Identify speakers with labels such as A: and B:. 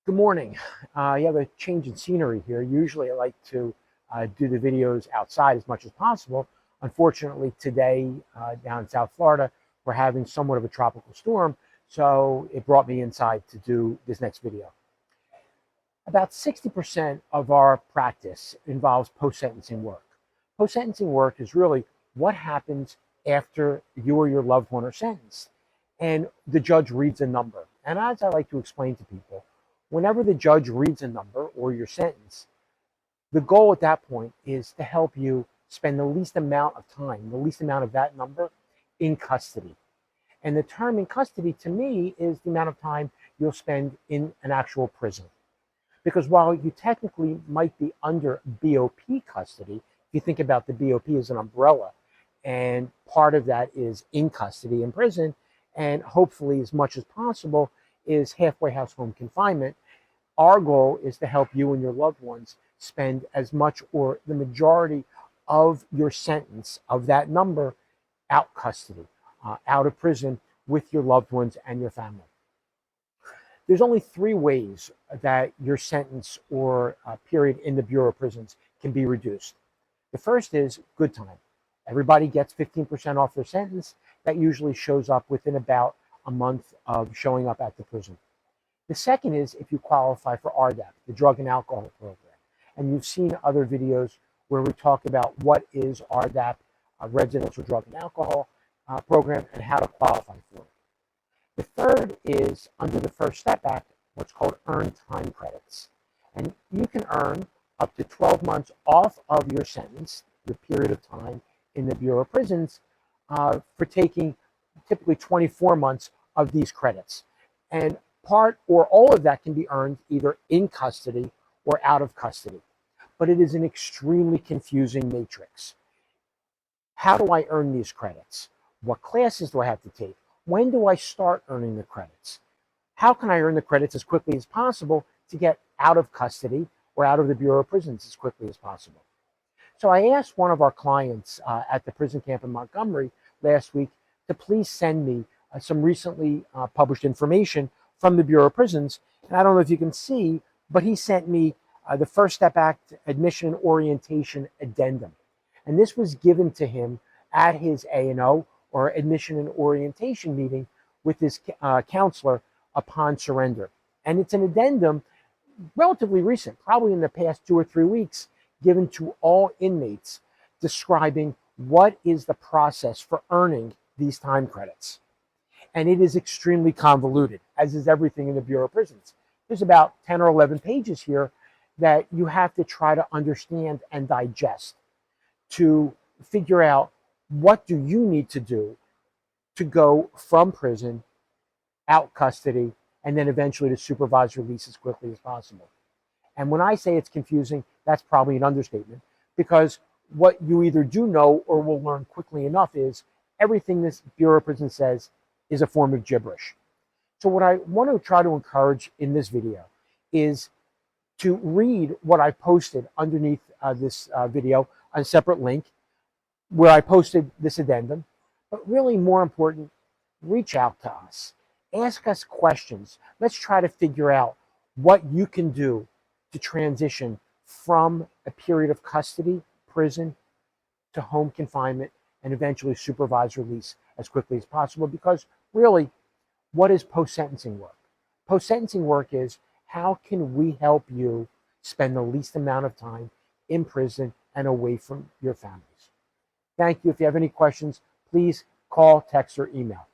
A: Good morning. You have a change in scenery here. Usually I like to do the videos outside as much as possible. Unfortunately, today down in South Florida, we're having somewhat of a tropical storm, so it brought me inside to do this next video. About 60% of our practice involves post-sentencing work. Post-sentencing work is really what happens after you or your loved one are sentenced. And the judge reads a number. And as I like to explain to people, whenever the judge reads a number or your sentence, the goal at that point is to help you spend the least amount of time, the least amount of that number in custody. And the term in custody to me is the amount of time you'll spend in an actual prison. Because while you technically might be under BOP custody, if you think about the BOP as an umbrella, and part of that is in custody in prison, and hopefully as much as possible is halfway house home confinement, our goal is to help you and your loved ones spend as much or the majority of your sentence of that number out custody, out of prison with your loved ones and your family. There's only three ways that your sentence or period in the Bureau of Prisons can be reduced. The first is good time. Everybody gets 15% off their sentence. That usually shows up within about a month of showing up at the prison. The second is if you qualify for RDAP, the Drug and Alcohol Program. And you've seen other videos where we talk about what is RDAP, a Residential Drug and Alcohol Program, and how to qualify for it. The third is, under the First Step Act, what's called earned time credits. And you can earn up to 12 months off of your sentence, your period of time in the Bureau of Prisons, for taking typically 24 months of these credits. And part or all of that can be earned either in custody or out of custody. But it is an extremely confusing matrix. How do I earn these credits? What classes do I have to take? When do I start earning the credits? How can I earn the credits as quickly as possible to get out of custody or out of the Bureau of Prisons as quickly as possible? So I asked one of our clients at the prison camp in Montgomery last week to please send me some recently published information from the Bureau of Prisons. And I don't know if you can see, but he sent me the First Step Act Admission and Orientation Addendum. And this was given to him at his A&O, or admission and orientation meeting, with his counselor upon surrender. And it's an addendum, relatively recent, probably in the past 2 or 3 weeks, given to all inmates, describing what is the process for earning these time credits. And it is extremely convoluted, as is everything in the Bureau of Prisons. There's about 10 or 11 pages here that you have to try to understand and digest to figure out what do you need to do to go from prison, out custody, and then eventually to supervised release as quickly as possible. And when I say it's confusing, that's probably an understatement, because what you either do know or will learn quickly enough is everything this Bureau of Prisons says is a form of gibberish. So what I want to try to encourage in this video is to read what I posted underneath this video, a separate link where I posted this addendum. But really more important, reach out to us. Ask us questions. Let's try to figure out what you can do to transition from a period of custody, prison, to home confinement, and eventually supervised release as quickly as possible. Because really, what is post-sentencing work? Post-sentencing work is how can we help you spend the least amount of time in prison and away from your families. Thank you. If you have any questions, please call, text, or email.